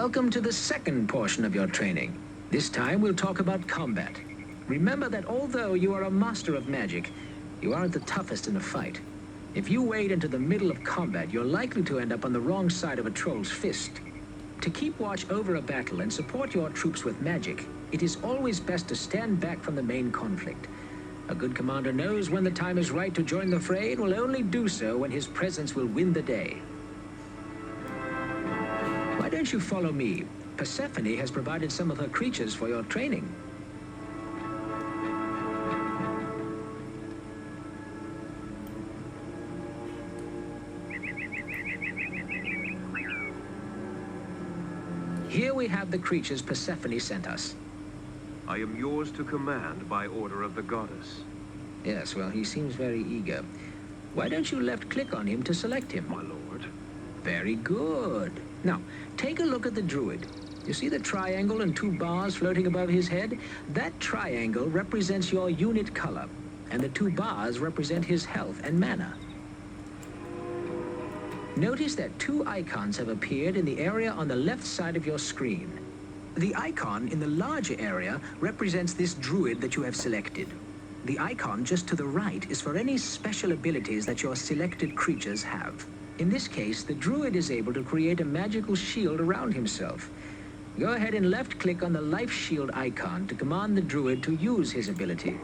Welcome to the second portion of your training. This time we'll talk about combat. Remember that although you are a master of magic, you aren't the toughest in a fight. If you wade into the middle of combat, you're likely to end up on the wrong side of a troll's fist. To keep watch over a battle and support your troops with magic, it is always best to stand back from the main conflict. A good commander knows when the time is right to join the fray and will only do so when his presence will win the day. Why don't you follow me? Persephone has provided some of her creatures for your training. Here we have the creatures Persephone sent us. I am yours to command by order of the goddess. Yes, well, he seems very eager. Why don't you left-click on him to select him? My lord. Very good. Now, take a look at the druid. You see the triangle and two bars floating above his head? That triangle represents your unit color, and the two bars represent his health and mana. Notice that two icons have appeared in the area on the left side of your screen. The icon in the larger area represents this druid that you have selected. The icon just to the right is for any special abilities that your selected creatures have. In this case, the druid is able to create a magical shield around himself. Go ahead and left-click on the life shield icon to command the druid to use his ability.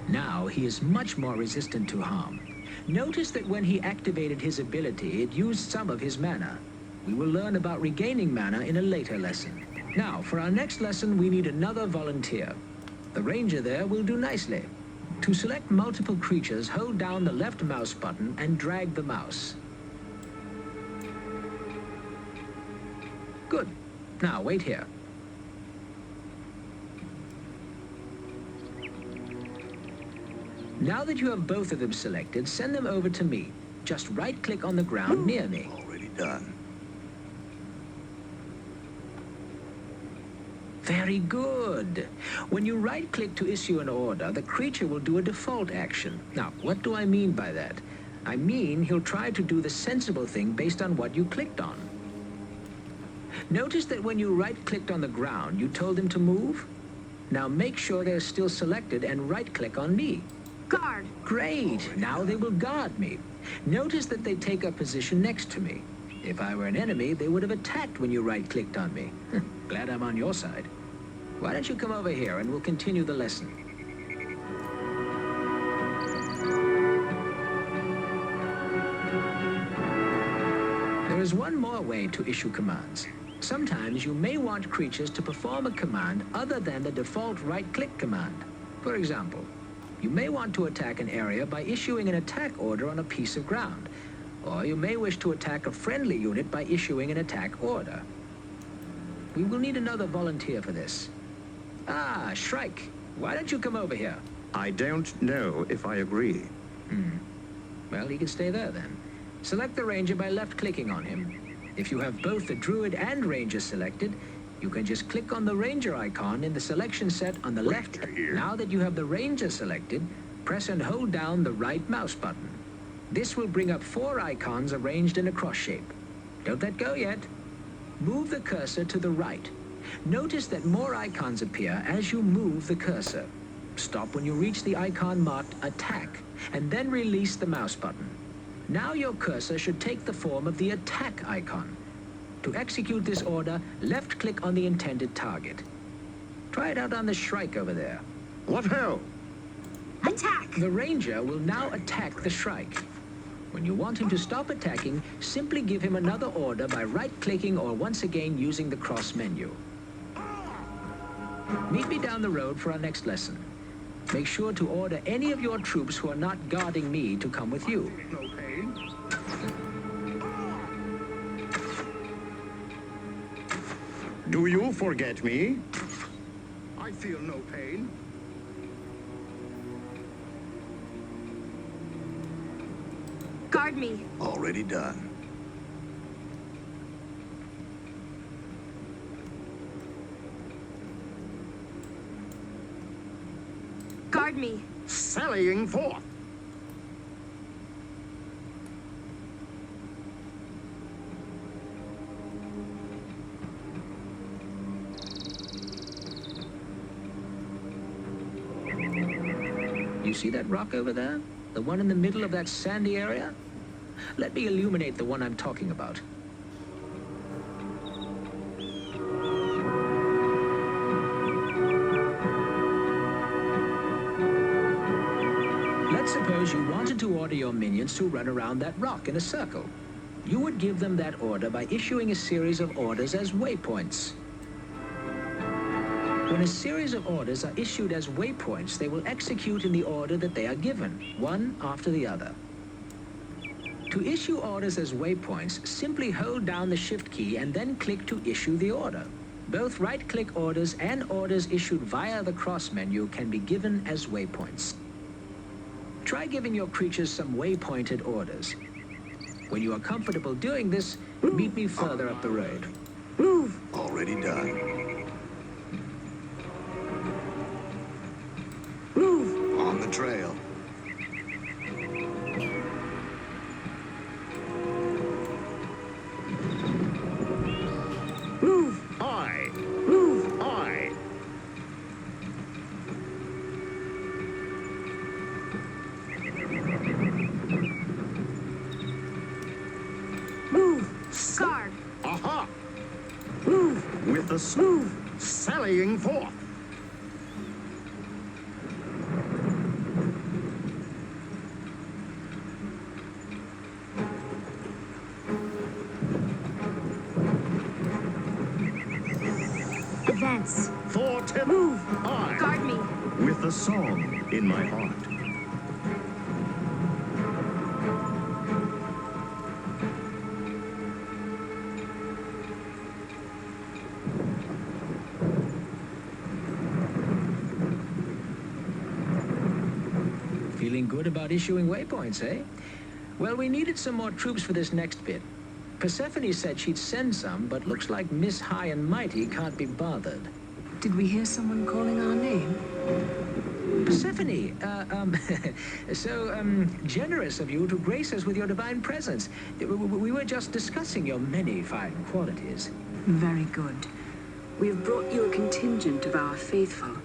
Now he is much more resistant to harm. Notice that when he activated his ability, it used some of his mana. We will learn about regaining mana in a later lesson. Now, for our next lesson, we need another volunteer. The ranger there will do nicely. To select multiple creatures, hold down the left mouse button and drag the mouse. Good. Now, wait here. Now that you have both of them selected, send them over to me. Just right-click on the ground near me. Already done. Very good. When you right-click to issue an order, the creature will do a default action. Now, what do I mean by that? I mean he'll try to do the sensible thing based on what you clicked on. Notice that when you right-clicked on the ground, you told him to move? Now make sure they're still selected and right-click on me. Guard. Great. Now they will guard me. Notice that they take a position next to me. If I were an enemy, they would have attacked when you right-clicked on me. Glad I'm on your side. Why don't you come over here and we'll continue the lesson. There is one more way to issue commands. Sometimes you may want creatures to perform a command other than the default right-click command. For example, you may want to attack an area by issuing an attack order on a piece of ground. Or you may wish to attack a friendly unit by issuing an attack order. We will need another volunteer for this. Ah, Shrike, why don't you come over here? I don't know if I agree. Well, he can stay there then. Select the ranger by left-clicking on him. If you have both the druid and ranger selected, you can just click on the ranger icon in the selection set on the left. Here. Now that you have the ranger selected, press and hold down the right mouse button. This will bring up 4 icons arranged in a cross shape. Don't let go yet. Move the cursor to the right. Notice that more icons appear as you move the cursor. Stop when you reach the icon marked Attack, and then release the mouse button. Now your cursor should take the form of the attack icon. To execute this order, left-click on the intended target. Try it out on the Shrike over there. What ho? Attack. The ranger will now attack the Shrike. When you want him to stop attacking, simply give him another order by right-clicking or once again using the cross menu. Meet me down the road for our next lesson. Make sure to order any of your troops who are not guarding me to come with you. No pain. Do you forget me? I feel no pain. Guard me. Already done. Guard me. Sallying forth. You see that rock over there? The one in the middle of that sandy area? Let me illuminate the one I'm talking about. Let's suppose you wanted to order your minions to run around that rock in a circle. You would give them that order by issuing a series of orders as waypoints. When a series of orders are issued as waypoints, they will execute in the order that they are given, one after the other. To issue orders as waypoints, simply hold down the Shift key and then click to issue the order. Both right-click orders and orders issued via the cross menu can be given as waypoints. Try giving your creatures some waypointed orders. When you are comfortable doing this, meet me further up the road. Move. Already done. Move. On the trail. Move. Aye. Move. Aye. Move. Guard. Aha! Move. With the Move. sallying forth. Advance. For tip. Move. Aye. Guard me. With a song in my heart. Feeling good about issuing waypoints, eh? Well, we needed some more troops for this next bit. Persephone said she'd send some, but looks like Miss High and Mighty can't be bothered. Did we hear someone calling our name? Persephone, so generous of you to grace us with your divine presence. We were just discussing your many fine qualities. Very good. We have brought you a contingent of our faithful,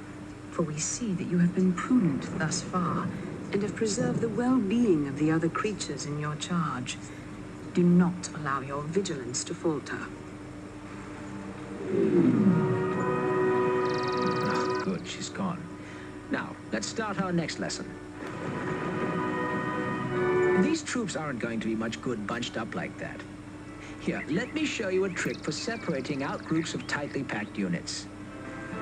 for we see that you have been prudent thus far, and have preserved the well-being of the other creatures in your charge. Do not allow your vigilance to falter. Oh, good, she's gone. Now, let's start our next lesson. These troops aren't going to be much good bunched up like that. Here, let me show you a trick for separating out groups of tightly packed units.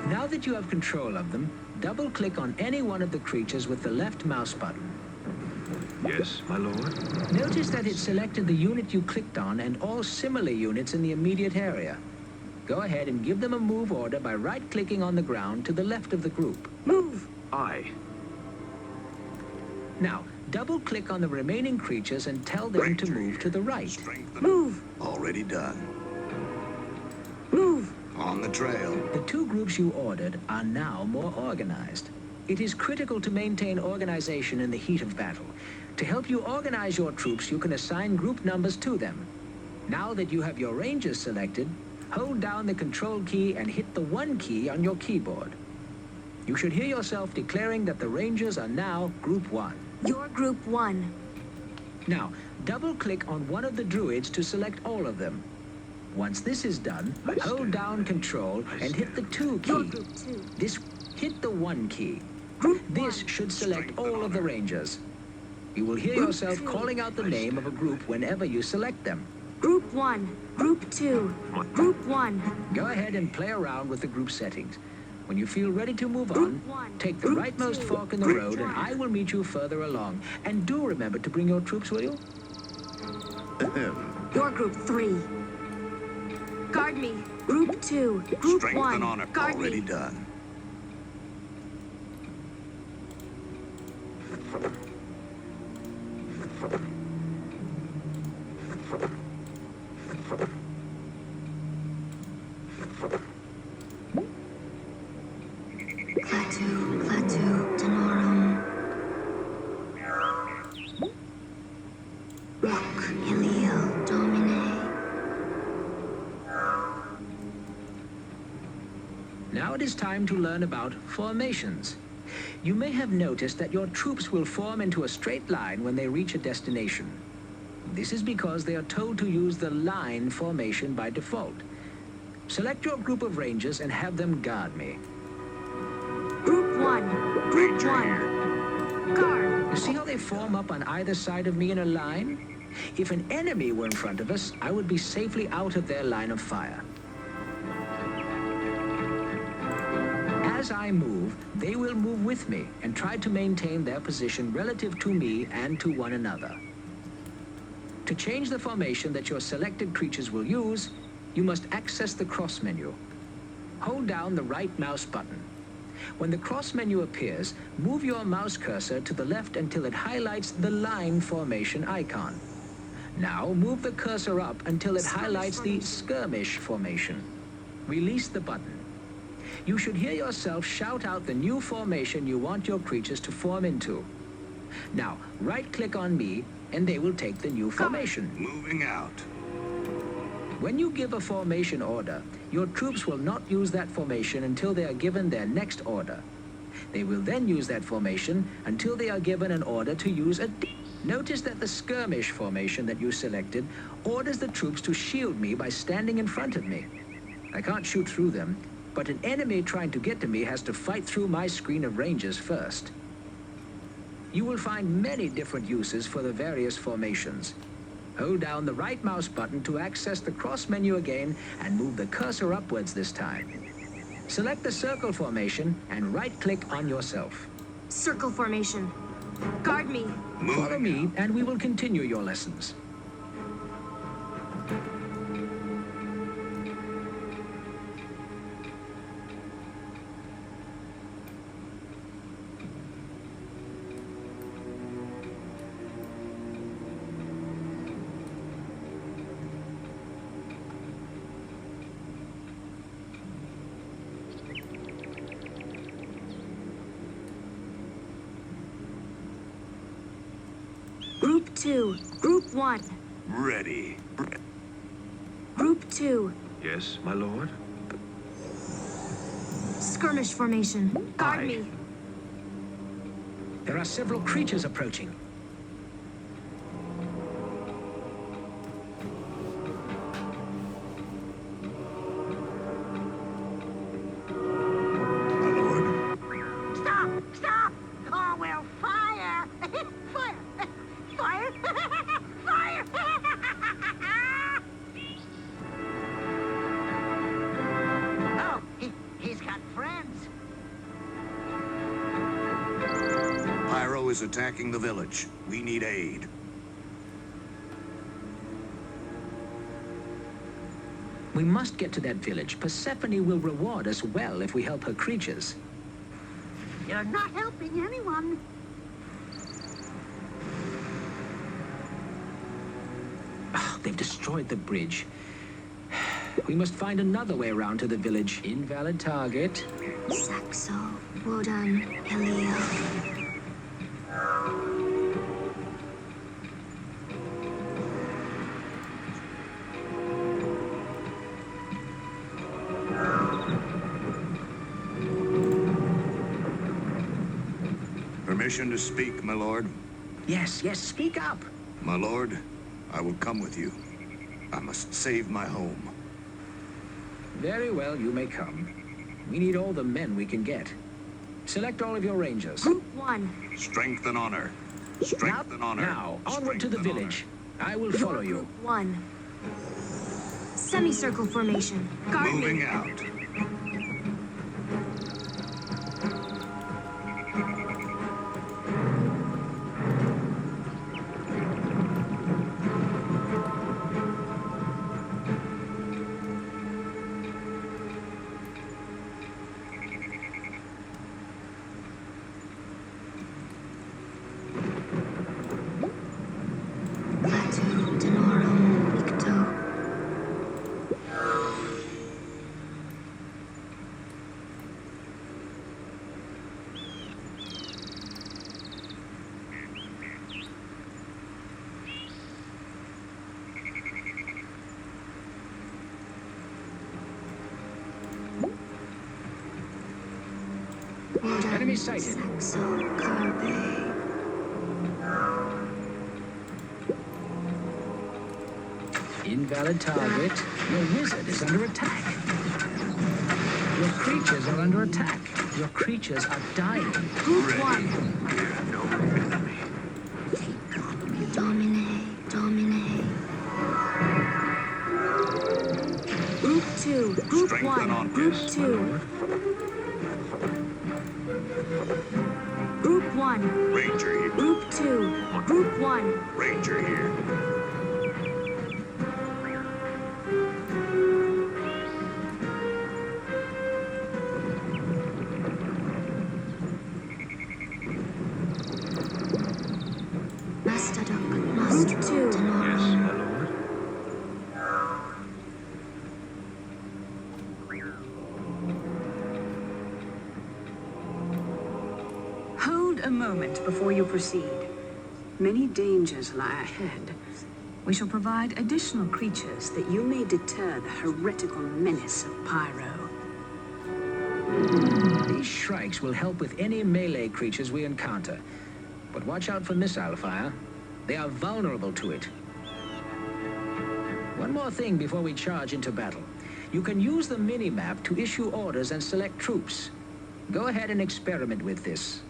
Now that you have control of them, double-click on any one of the creatures with the left mouse button. Yes, my lord? Notice that it selected the unit you clicked on and all similar units in the immediate area. Go ahead and give them a move order by right-clicking on the ground to the left of the group. Move. Aye. Now, double-click on the remaining creatures and tell them to move to the right. Move. Already done. Move. On the trail. The two groups you ordered are now more organized. It is critical to maintain organization in the heat of battle. To help you organize your troops, you can assign group numbers to them. Now that you have your rangers selected, hold down the Control key and hit the 1 key on your keyboard. You should hear yourself declaring that the rangers are now Group 1. You're Group 1. Now, double-click on one of the druids to select all of them. Once this is done, hold down Control and hit the 2 You're key. Group 2. Hit the 1 key. Group This 1. should select all of the rangers. You will hear yourself calling out the name of a group whenever you select them. Group 1. Group 2. Group 1. Go ahead and play around with the group settings. When you feel ready to move on, Group 1. take the Group rightmost 2. fork in the Group road and 1. I will meet you further along. And do remember to bring your troops, will you? You're Group 3. Guard me. Group 2. Group Strength 1. and honor. Guard Already me. done. Clatu, Tenorum. Rock, Ilio, Domine. Now it is time to learn about formations. You may have noticed that your troops will form into a straight line when they reach a destination. This is because they are told to use the line formation by default. Select your group of rangers and have them guard me. Group 1. Group 1. Guard. You see how they form up on either side of me in a line? If an enemy were in front of us, I would be safely out of their line of fire. As I move, they will move with me and try to maintain their position relative to me and to one another. To change the formation that your selected creatures will use, you must access the cross menu. Hold down the right mouse button. When the cross menu appears, move your mouse cursor to the left until it highlights the line formation icon. Now move the cursor up until it highlights the skirmish formation. Release the button. You should hear yourself shout out the new formation you want your creatures to form into. Now, right-click on me, and they will take the new formation. Moving out. When you give a formation order, your troops will not use that formation until they are given their next order. They will then use that formation until they are given an order to use a... Notice that the skirmish formation that you selected orders the troops to shield me by standing in front of me. I can't shoot through them, but an enemy trying to get to me has to fight through my screen of rangers first. You will find many different uses for the various formations. Hold down the right mouse button to access the cross menu again and move the cursor upwards this time. Select the circle formation and right-click on yourself. Circle formation. Guard me. Follow me and we will continue your lessons. Group 2. Group 1. Ready. Group 2. Yes, my lord? Skirmish formation. Guard Aye. me. There are several creatures approaching. My lord. Stop! Stop! Or we'll fire! Fire! Fire! Fire! Oh, he's got friends. Pyro is attacking the village. We need aid. We must get to that village. Persephone will reward us well if we help her creatures. You're not helping anyone. Oh, they've destroyed the bridge. We must find another way around to the village. Invalid target. Saxo, Wodan, Helio. Permission to speak, my lord. Yes, speak up. My lord, I will come with you. I must save my home. Very well, you may come. We need all the men we can get. Select all of your rangers. Group 1. Strength and honor. Strength and honor. Now, onward to the Strength and village. I will follow you. Group 1. Semicircle formation. Guard honor. Moving me. out. Well done. Enemy sighted. Saxo Carpe. Invalid target. Your wizard is under attack. Your creatures are under attack. Your creatures are dying. Group 1. Domine, Domine. Group 2. Group Strength 1. and on Group this, 2. Group 1. Ranger here. Group 2. Group 1. Ranger here. Mastadoc, Group Nostro, 2. Tenorum. My lord. Hold a moment before you proceed. Many dangers lie ahead. We shall provide additional creatures that you may deter the heretical menace of Pyro. These shrikes will help with any melee creatures we encounter. But watch out for missile fire. They are vulnerable to it. One more thing before we charge into battle. You can use the mini-map to issue orders and select troops. Go ahead and experiment with this.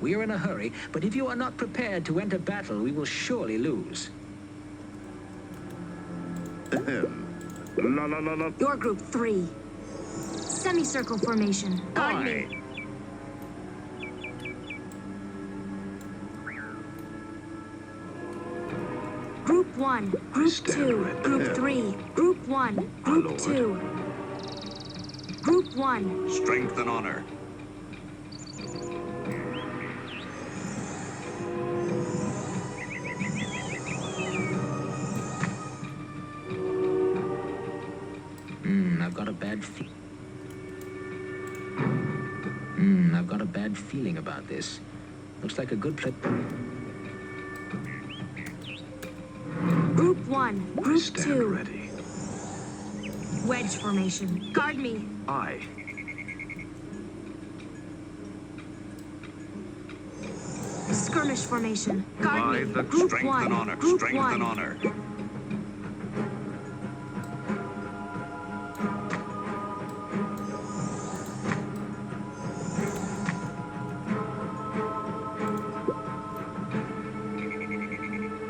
We are in a hurry, but if you are not prepared to enter battle, we will surely lose. La la la la. Your group 3. Semicircle formation. Guard me. Group 1. Group stand 2. ready. Group 3. Group 1. Group Lord. 2. Group 1. Strength and honor. I've got a bad I've got a bad feeling about this. Looks like a good play. Group 1. Group Stand 2. ready. Wedge formation. Guard me. Aye. Skirmish formation. Guard By me. the Group Strength 1. and honor. Group Strength 1. and honor.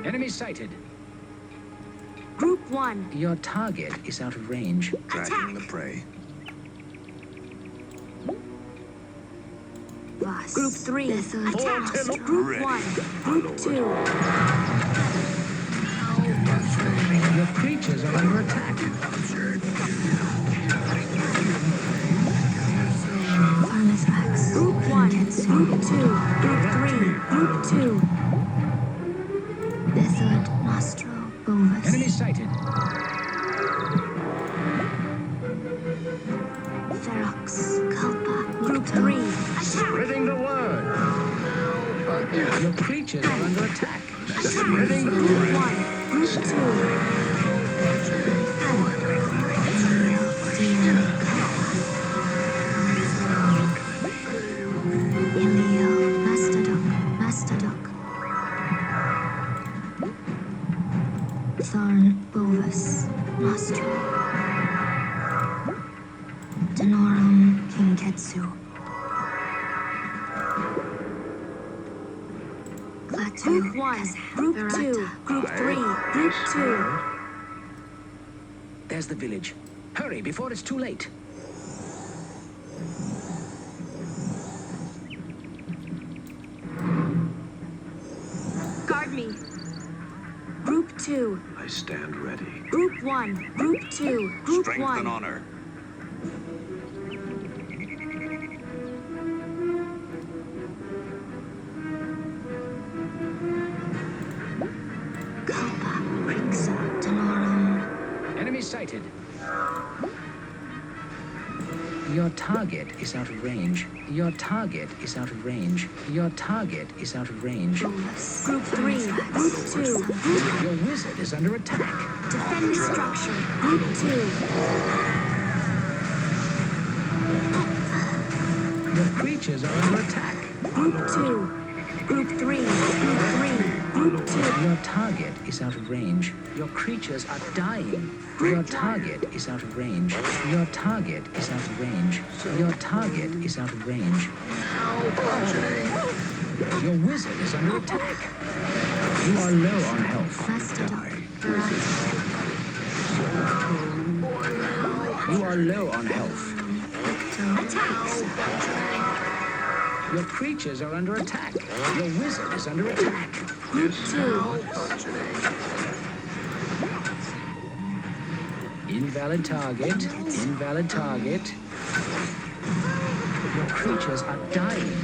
Enemy sighted. Group 1. Your target is out of range. Dragging the prey. Vas. Group 3. Lethal. Attack. Nostro. Group 1. Group 2. Your creatures are under attack. Farnethax. Group 1. Group 2. Group 3. Group 2. Lethal. Nostro. Bovis. Enemy sighted. Ferox. Kalpa. Group 3. Attack. Spreading the word. Your creatures are under attack. Spreading the Group word. 1. Group 2. Ilio. Mastadoc. Mastadoc. Thorn. Bovis. Nostro. Denorum. Kinketsu. Group 1. Group 2. Group 3. Group 2. There's the village. Hurry before it's too late. Guard me. Group 2. I stand ready. Group 1. Group 2. Group Strength 1. and honor. Kalpa. Rixa. Denorum. Enemy sighted. Your target is out of range. Your target is out of range. Your target is out of range. Bovis. Group 3. Group 2. Group. Your wizard is under attack. Defend structure. Group 2. Your creatures are under attack. Group 2. Group 3. Group 3. Group 2. Your target is out of range. Your creatures are dying. Your target is out of range. Your target is out of range. Your target is out of range. Your wizard is under attack. You are low on health. Master Duck. You are low on health. Attacks. Your creatures are under attack. Your wizard is under attack. Group 2. Invalid target. Invalid target. Your creatures are dying.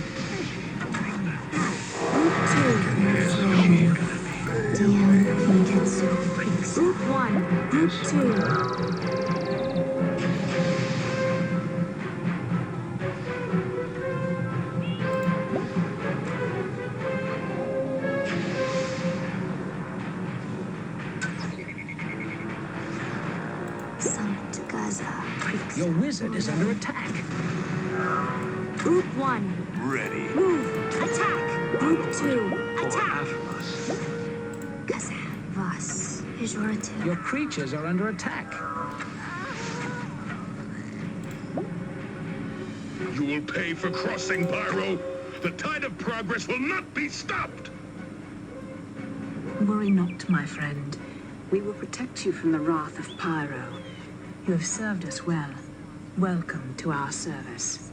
DM Kingetsu Creeks. Group 1. Group 2. Samt Gaza Creeks. Your wizard is under attack. Group 1. Ready. Move. Attack. Group 2. Attack. Gaza Vas. Pejorative. Your creatures are under attack. You will pay for crossing, Pyro. The tide of progress will not be stopped. Worry not, my friend. We will protect you from the wrath of Pyro. You have served us well. Welcome to our service.